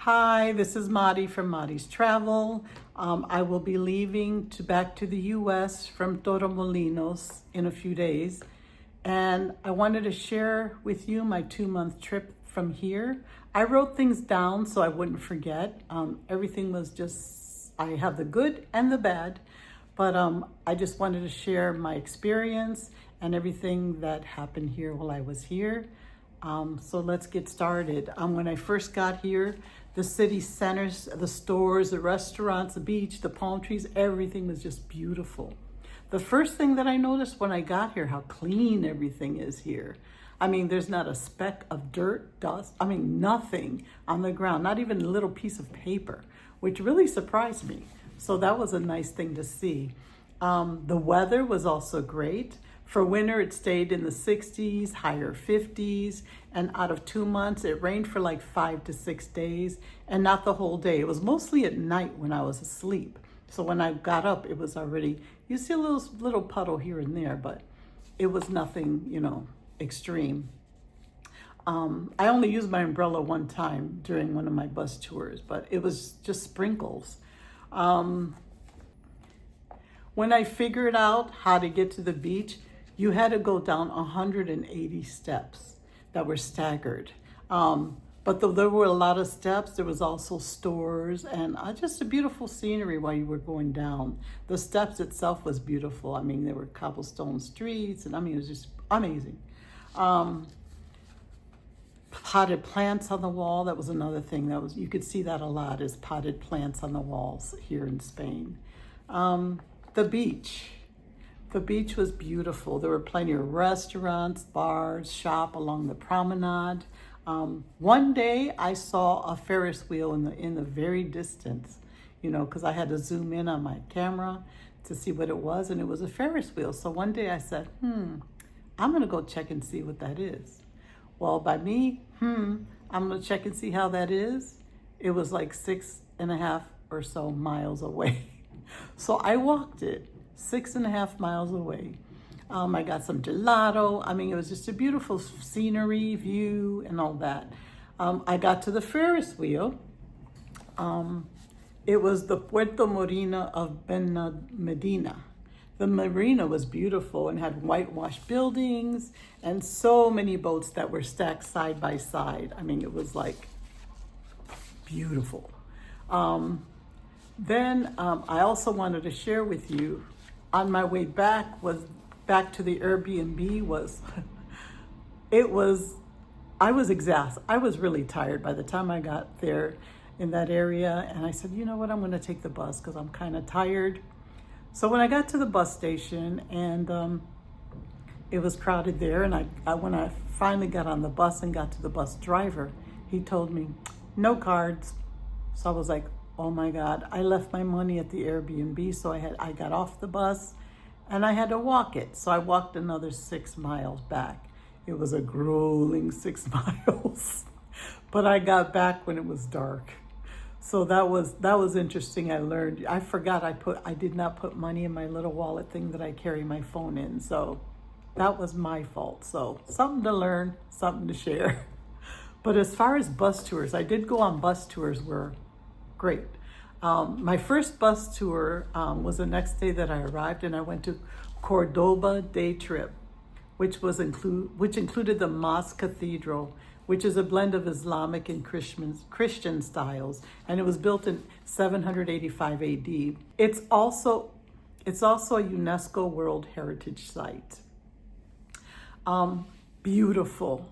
Hi, this is Madi from Madi's Travel. I will be leaving back to the U.S. from Torremolinos in a few days. And I wanted to share with you my 2-month trip from here. I wrote things down so I wouldn't forget. Everything was just, I have the good and the bad, but I just wanted to share my experience and everything that happened here while I was here. So let's get started. When I first got here, the city centers, the stores, the restaurants, the beach, the palm trees, everything was just beautiful. The first thing that I noticed when I got here, how clean everything is here. I mean, there's not a speck of dirt, dust, nothing on the ground, not even a little piece of paper, which really surprised me. So that was a nice thing to see. The weather was also great. For winter, it stayed in the 60s, higher 50s, and out of 2 months, it rained for like 5 to 6 days, and not the whole day. It was mostly at night when I was asleep. So when I got up, it was already, you see a little puddle here and there, but it was nothing, extreme. I only used my umbrella one time during one of my bus tours, but it was just sprinkles. When I figured out how to get to the beach, you had to go down 180 steps that were staggered. But though there were a lot of steps, there was also stores and just a beautiful scenery while you were going down. The steps itself was beautiful. There were cobblestone streets and it was just amazing. Potted plants on the wall, that was another thing you could see that a lot, is potted plants on the walls here in Spain. The beach. The beach was beautiful. There were plenty of restaurants, bars, shop along the promenade. One day I saw a Ferris wheel in the very distance, because I had to zoom in on my camera to see what it was, and it was a Ferris wheel. So one day I said, I'm gonna go check and see what that is. Well, by me, I'm gonna check and see how that is. It was like 6.5 or so miles away. So I walked it 6.5 miles away. I got some gelato. it was just a beautiful scenery, view, and all that. I got to the Ferris wheel. It was the Puerto Marina of Medina. The marina was beautiful and had whitewashed buildings and so many boats that were stacked side by side. It was like beautiful. Then I also wanted to share with you, on my way back to the Airbnb I was exhausted. I was really tired by the time I got there in that area. And I said, you know what, I'm gonna take the bus because I'm kind of tired. So when I got to the bus station and it was crowded there, and when I finally got on the bus and got to the bus driver, he told me, no cards. So I was like, oh my God, I left my money at the Airbnb, so I got off the bus and I had to walk it. So I walked another 6 miles back. It was a grueling 6 miles, but I got back when it was dark. So that was interesting. I learned, I forgot I did not put money in my little wallet thing that I carry my phone in. So that was my fault. So something to learn, something to share. But as far as bus tours, I did go on bus tours were great. My first bus tour was the next day that I arrived, and I went to Cordoba day trip, which included the Mosque Cathedral, which is a blend of Islamic and Christian styles, and it was built in 785 AD. It's also a UNESCO World Heritage Site. Beautiful.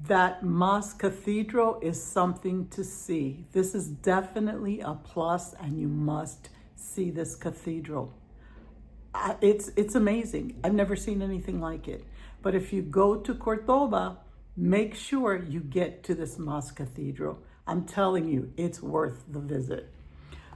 That Mosque Cathedral is something to see. This is definitely a plus, and you must see this cathedral. It's amazing. I've never seen anything like it. But if you go to Cordoba, make sure you get to this Mosque Cathedral. I'm telling you, it's worth the visit.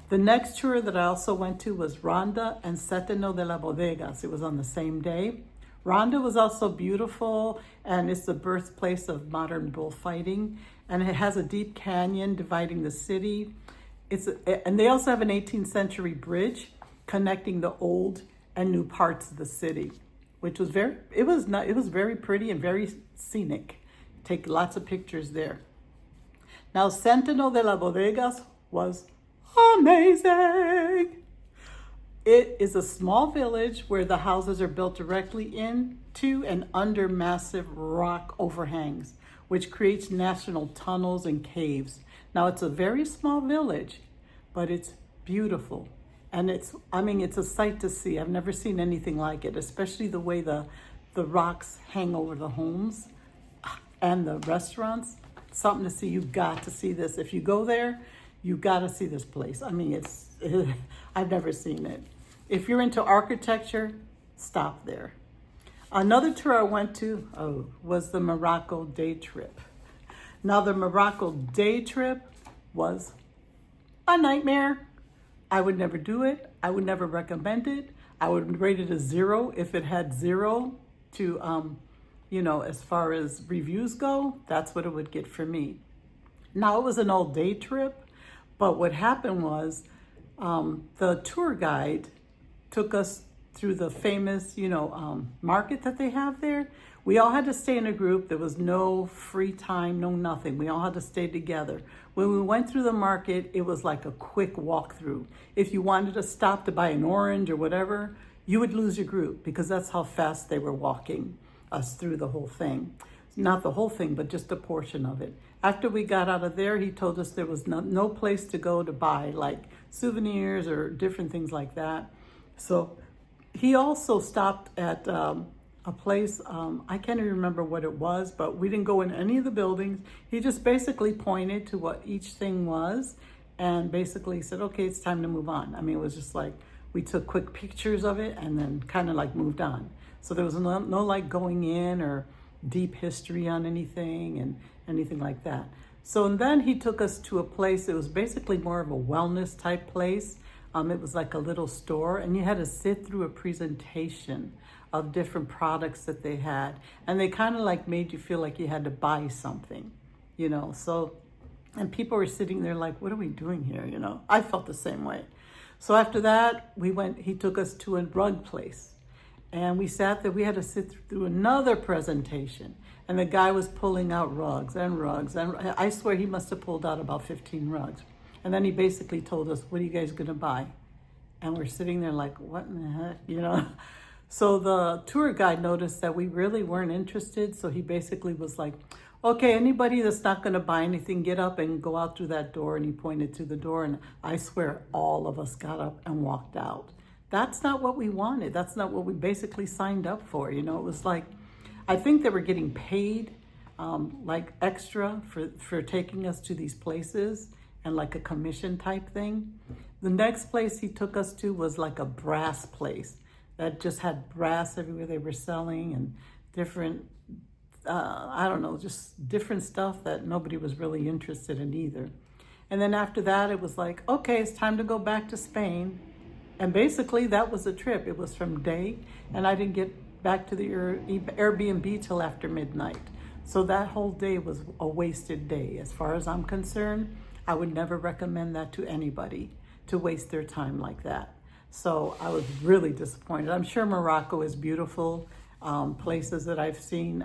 The next tour that I also went to was Ronda and Seteno de la Bodegas. It was on the same day. Ronda was also beautiful, and it's the birthplace of modern bullfighting, and it has a deep canyon dividing the city. And they also have an 18th century bridge connecting the old and new parts of the city, which was it was very pretty and very scenic. Take lots of pictures there. Now, Centeno de las Bodegas was amazing. It is a small village where the houses are built directly into and under massive rock overhangs, which creates national tunnels and caves. Now, it's a very small village, but it's beautiful. And it's a sight to see. I've never seen anything like it, especially the way the rocks hang over the homes and the restaurants. Something to see. You got to see this. If you go there, you got to see this place. I mean, I've never seen it. If you're into architecture, stop there. Another tour I went to was the Morocco day trip. Now, the Morocco day trip was a nightmare. I would never do it. I would never recommend it. I would rate it a 0 if it had 0 to, as far as reviews go. That's what it would get for me. Now, it was an all day trip, but what happened was the tour guide took us through the famous, market that they have there. We all had to stay in a group. There was no free time, no nothing. We all had to stay together. When we went through the market, it was like a quick walkthrough. If you wanted to stop to buy an orange or whatever, you would lose your group because that's how fast they were walking us through the whole thing. Not the whole thing, but just a portion of it. After we got out of there, he told us there was no place to go to buy like souvenirs or different things like that. So he also stopped at a place, I can't even remember what it was, but we didn't go in any of the buildings. He just basically pointed to what each thing was and basically said, okay, it's time to move on. I mean, it was just like, we took quick pictures of it and then kind of like moved on. So there was no like going in or deep history on anything and anything like that. So and then he took us to a place, it was basically more of a wellness type place. It was like a little store and you had to sit through a presentation of different products that they had. And they kind of like made you feel like you had to buy something, So, and people were sitting there like, what are we doing here? I felt the same way. So after that, he took us to a rug place and we sat there, we had to sit through another presentation. And the guy was pulling out rugs and rugs. And I swear he must have pulled out about 15 rugs. And then he basically told us, what are you guys gonna buy? And we're sitting there like, what in the heck, So the tour guide noticed that we really weren't interested. So he basically was like, okay, anybody that's not gonna buy anything, get up and go out through that door. And he pointed to the door and I swear all of us got up and walked out. That's not what we wanted. That's not what we basically signed up for. It was like, I think they were getting paid like extra for taking us to these places and like a commission type thing. The next place he took us to was like a brass place that just had brass everywhere they were selling and different, just different stuff that nobody was really interested in either. And then after that, it was like, okay, it's time to go back to Spain. And basically that was the trip. It was from day, and I didn't get back to the Airbnb till after midnight. So that whole day was a wasted day. As far as I'm concerned, I would never recommend that to anybody, to waste their time like that. So I was really disappointed. I'm sure Morocco is beautiful. Places that I've seen,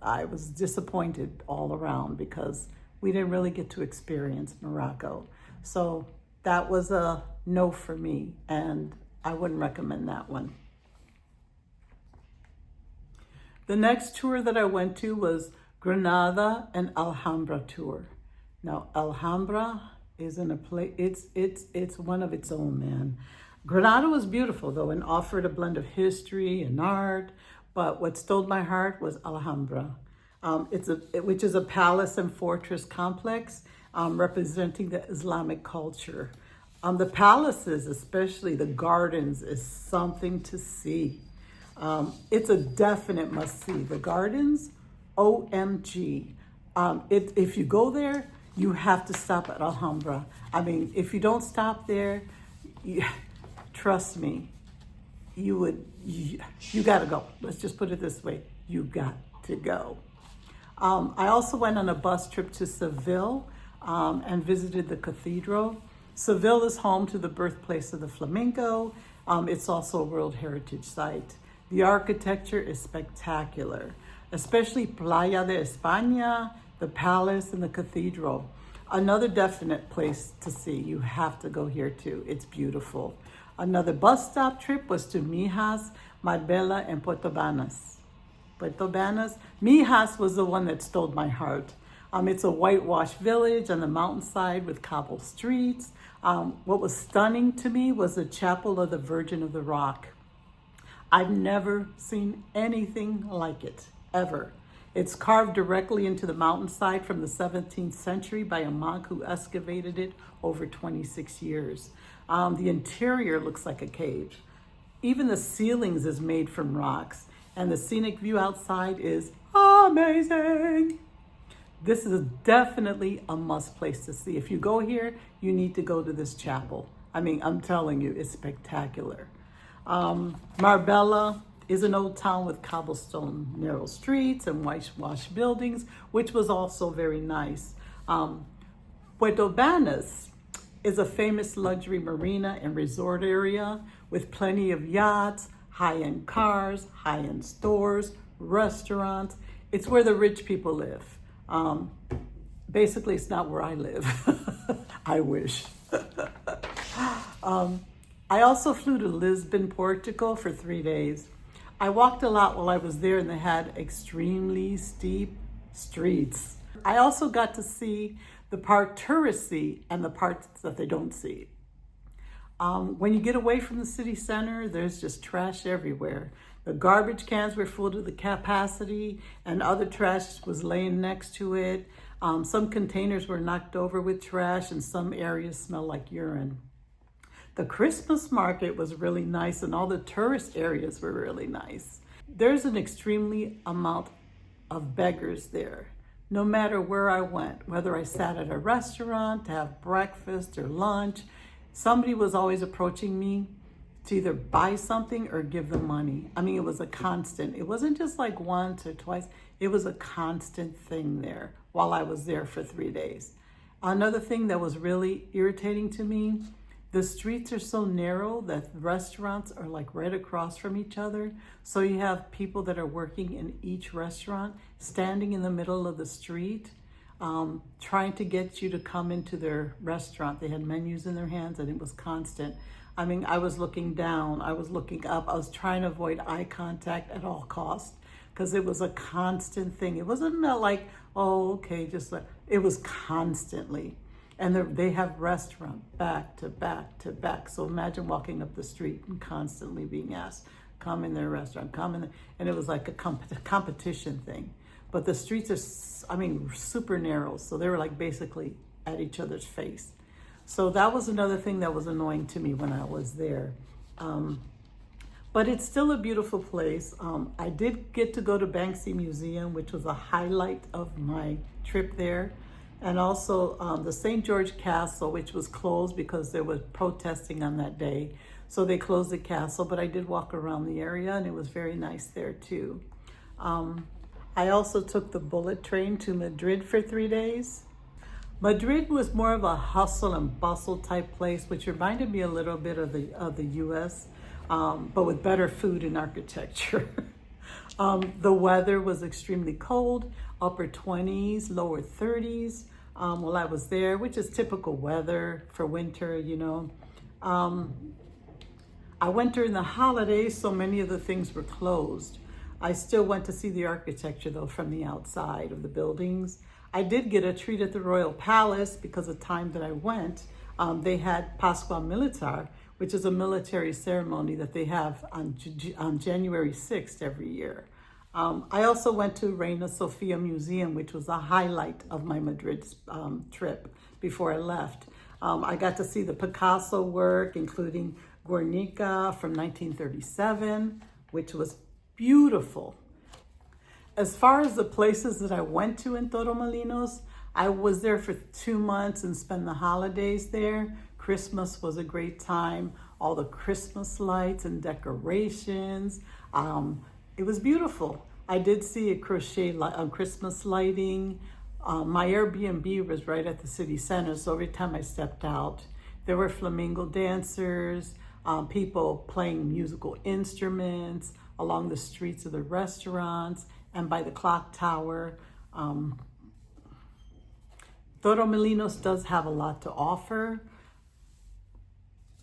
I was disappointed all around because we didn't really get to experience Morocco. So that was a no for me, and I wouldn't recommend that one. The next tour that I went to was Granada and Alhambra tour. Now, Alhambra is in a place, it's one of its own, man. Granada was beautiful though and offered a blend of history and art, but what stole my heart was Alhambra, which is a palace and fortress complex representing the Islamic culture. The palaces, especially the gardens, is something to see. It's a definite must-see. The gardens, OMG. If you go there, you have to stop at Alhambra. I mean, if you don't stop there, trust me, you gotta go. Let's just put it this way. You got to go. I also went on a bus trip to Seville and visited the cathedral. Seville is home to the birthplace of the flamenco. It's also a World Heritage Site. The architecture is spectacular, especially Playa de España, the palace, and the cathedral. Another definite place to see. You have to go here too. It's beautiful. Another bus stop trip was to Mijas, Marbella, and Puerto Banus. Puerto Banus. Mijas was the one that stole my heart. It's a whitewashed village on the mountainside with cobbled streets. What was stunning to me was the Chapel of the Virgin of the Rock. I've never seen anything like it, ever. It's carved directly into the mountainside from the 17th century by a monk who excavated it over 26 years. The interior looks like a cave. Even the ceilings is made from rocks, and the scenic view outside is amazing. This is definitely a must place to see. If you go here, you need to go to this chapel. I mean, I'm telling you, it's spectacular. Marbella is an old town with cobblestone narrow streets and whitewashed buildings, which was also very nice. Puerto Banus is a famous luxury marina and resort area with plenty of yachts, high-end cars, high-end stores, restaurants. It's where the rich people live. Basically, it's not where I live. I wish. I also flew to Lisbon, Portugal for 3 days. I walked a lot while I was there, and they had extremely steep streets. I also got to see the part tourists see and the parts that they don't see. When you get away from the city center, there's just trash everywhere. The garbage cans were full to the capacity, and other trash was laying next to it. Some containers were knocked over with trash, and some areas smelled like urine. The Christmas market was really nice, and all the tourist areas were really nice. There's an extremely amount of beggars there. No matter where I went, whether I sat at a restaurant to have breakfast or lunch, somebody was always approaching me to either buy something or give them money. I mean, it was a constant. It wasn't just like once or twice. It was a constant thing there while I was there for 3 days. Another thing that was really irritating to me, the streets are so narrow that restaurants are like right across from each other. So you have people that are working in each restaurant standing in the middle of the street, trying to get you to come into their restaurant. They had menus in their hands, and it was constant. I mean, I was looking down, I was looking up, I was trying to avoid eye contact at all costs because it was a constant thing. It wasn't like, oh, okay, just like, it was constantly. And they have restaurant back to back to back. So imagine walking up the street and constantly being asked, come in their restaurant, come in. And it was like a competition thing. But the streets are, I mean, super narrow. So they were like basically at each other's face. So that was another thing that was annoying to me when I was there. But it's still a beautiful place. I did get to go to Banksy Museum, which was a highlight of my trip there. And also the St. George Castle, which was closed because there was protesting on that day. So they closed the castle, but I did walk around the area, and it was very nice there too. I also took the bullet train to Madrid for 3 days. Madrid was more of a hustle and bustle type place, which reminded me a little bit of the US, but with better food and architecture. The weather was extremely cold, upper 20s, lower 30s while I was there, which is typical weather for winter, you know. I went during the holidays, so many of the things were closed. I still went to see the architecture, though, from the outside of the buildings. I did get a treat at the Royal Palace because the time that I went, they had Pascua Militar, which is a military ceremony that they have on January 6th every year. I also went to Reina Sofia Museum, which was a highlight of my Madrid trip before I left. I got to see the Picasso work, including Guernica from 1937, which was beautiful. As far as the places that I went to in Torremolinos, I was there for 2 months and spent the holidays there. Christmas was a great time. All the Christmas lights and decorations. It was beautiful. I did see a Christmas lighting. My Airbnb was right at the city center, so every time I stepped out, there were flamingo dancers, people playing musical instruments along the streets of the restaurants and by the clock tower. Torremolinos does have a lot to offer.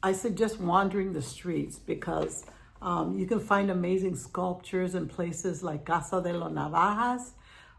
I suggest wandering the streets because you can find amazing sculptures in places like Casa de los Navajas,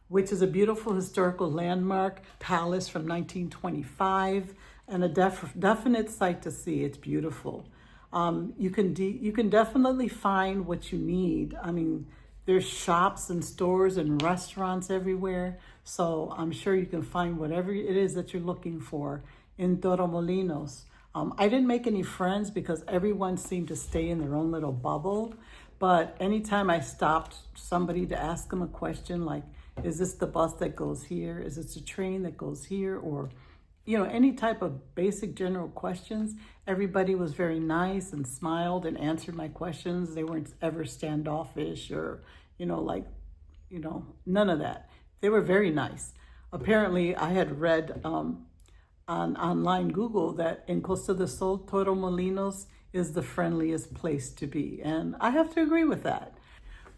which is a beautiful historical landmark palace from 1925 and a definite sight to see. It's beautiful. You can definitely find what you need. I mean, there's shops and stores and restaurants everywhere. So I'm sure you can find whatever it is that you're looking for in Torremolinos. I didn't make any friends because everyone seemed to stay in their own little bubble. But anytime I stopped somebody to ask them a question like, is this the bus that goes here? Is this the train that goes here? Or, any type of basic general questions, everybody was very nice and smiled and answered my questions. They weren't ever standoffish or, none of that. They were very nice. Apparently, I had read on online Google that in Costa del Sol, Torremolinos is the friendliest place to be. And I have to agree with that.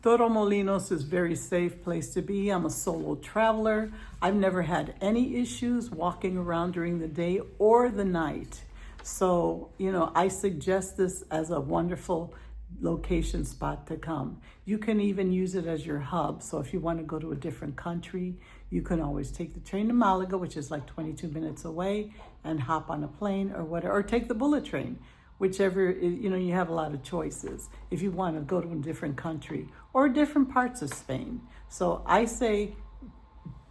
Torremolinos is a very safe place to be. I'm a solo traveler. I've never had any issues walking around during the day or the night. So, I suggest this as a wonderful location spot to come. You can even use it as your hub. So if you want to go to a different country, you can always take the train to Malaga, which is like 22 minutes away, and hop on a plane or whatever, or take the bullet train, whichever, you have a lot of choices if you want to go to a different country or different parts of Spain. So I say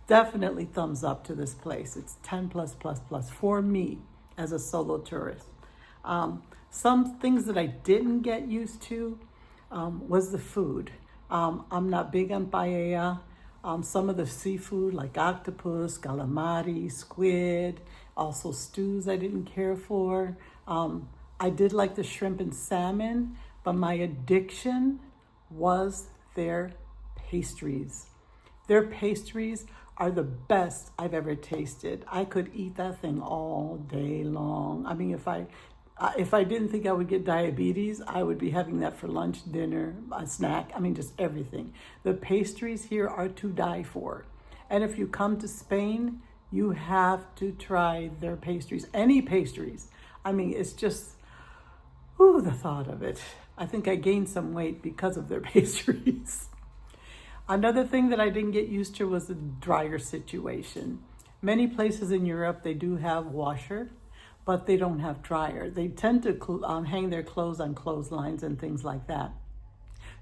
definitely thumbs up to this place. It's 10 plus for me as a solo tourist. Some things that I didn't get used to was the food. I'm not big on paella. Some of the seafood like octopus, calamari, squid, also stews I didn't care for. I did like the shrimp and salmon, but my addiction was their pastries. Their pastries are the best I've ever tasted. I could eat that thing all day long. I mean, if I didn't think I would get diabetes, I would be having that for lunch, dinner, a snack. I mean, just everything. The pastries here are to die for. And if you come to Spain, you have to try their pastries, any pastries. I mean, it's just, the thought of it. I think I gained some weight because of their pastries. Another thing that I didn't get used to was the dryer situation. Many places in Europe, they do have washer, but they don't have dryer. They tend to hang their clothes on clotheslines and things like that.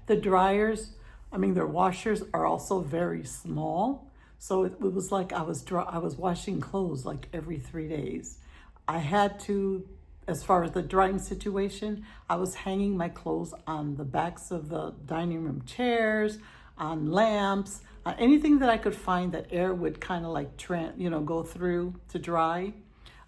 The dryers, their washers are also very small. So it was like I was washing clothes like every 3 days. I had to, as far as the drying situation, I was hanging my clothes on the backs of the dining room chairs, on lamps, anything that I could find that air would kind of like go through to dry.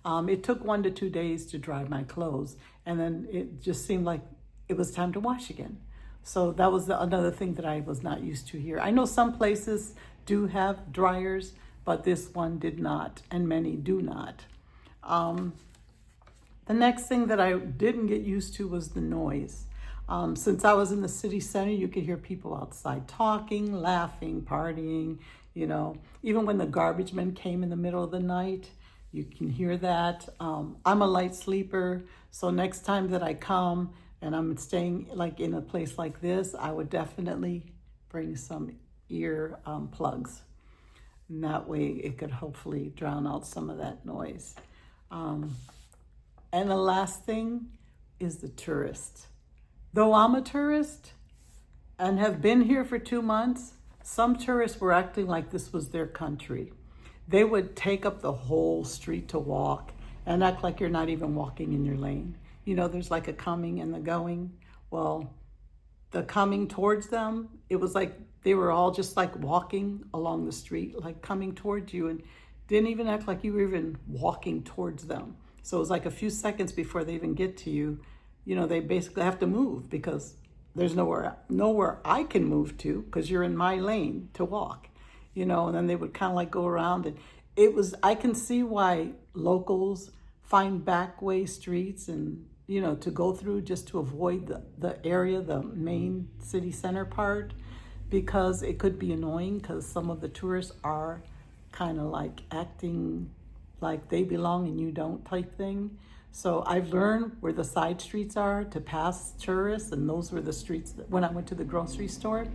It took 1 to 2 days to dry my clothes, and then it just seemed like it was time to wash again. So that was another thing that I was not used to here. I know some places do have dryers, but this one did not, and many do not. The next thing that I didn't get used to was the noise. Since I was in the city center, you could hear people outside talking, laughing, partying, even when the garbage men came in the middle of the night, you can hear that. I'm a light sleeper, so next time that I come and I'm staying like in a place like this, I would definitely bring some ear plugs. And that way it could hopefully drown out some of that noise. And the last thing is the tourist. Though I'm a tourist and have been here for 2 months, some tourists were acting like this was their country. They would take up the whole street to walk and act like you're not even walking in your lane. There's like a coming and the going. Well, the coming towards them, it was like they were all just like walking along the street, like coming towards you, and didn't even act like you were even walking towards them. So it was like a few seconds before they even get to you, they basically have to move because there's nowhere I can move to because you're in my lane to walk, and then they would kind of like go around, and I can see why locals find back way streets and, to go through just to avoid the area, the main city center part, because it could be annoying because some of the tourists are kind of like acting like they belong and you don't type thing. So I've learned where the side streets are to pass tourists, and those were the streets that when I went to the grocery store,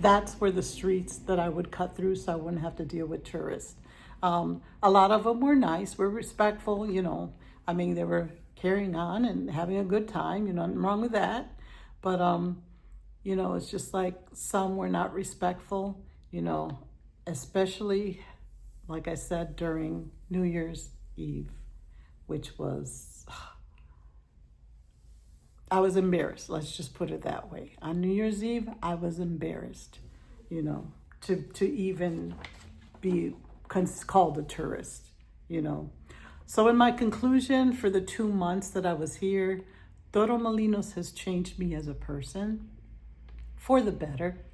that's where the streets that I would cut through so I wouldn't have to deal with tourists. A lot of them were nice, were respectful, you know. I mean, they were carrying on and having a good time, you know, nothing wrong with that. But, you know, it's just like some were not respectful, you know, especially, like I said, during New Year's Eve, which was, I was embarrassed. Let's just put it that way. On New Year's Eve, I was embarrassed, you know, to even be called a tourist, you know. So in my conclusion, for the 2 months that I was here, Torremolinos has changed me as a person for the better.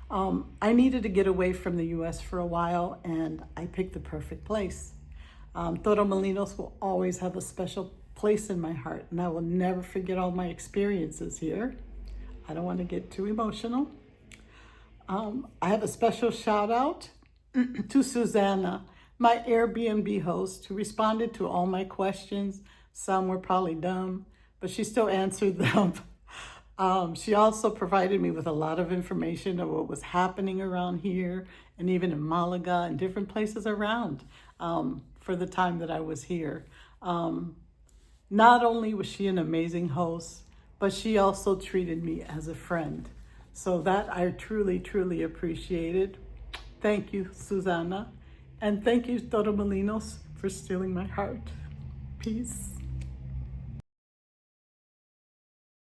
I needed to get away from the U.S. for a while, and I picked the perfect place. Torremolinos will always have a special place in my heart, and I will never forget all my experiences here. I don't want to get too emotional. I have a special shout out to Susanna, my Airbnb host, who responded to all my questions. Some were probably dumb, but she still answered them. She also provided me with a lot of information of what was happening around here and even in Malaga and different places around for the time that I was here. Not only was she an amazing host, but she also treated me as a friend. So that I truly, truly appreciated. Thank you, Susanna. And thank you, Torremolinos, for stealing my heart. Peace.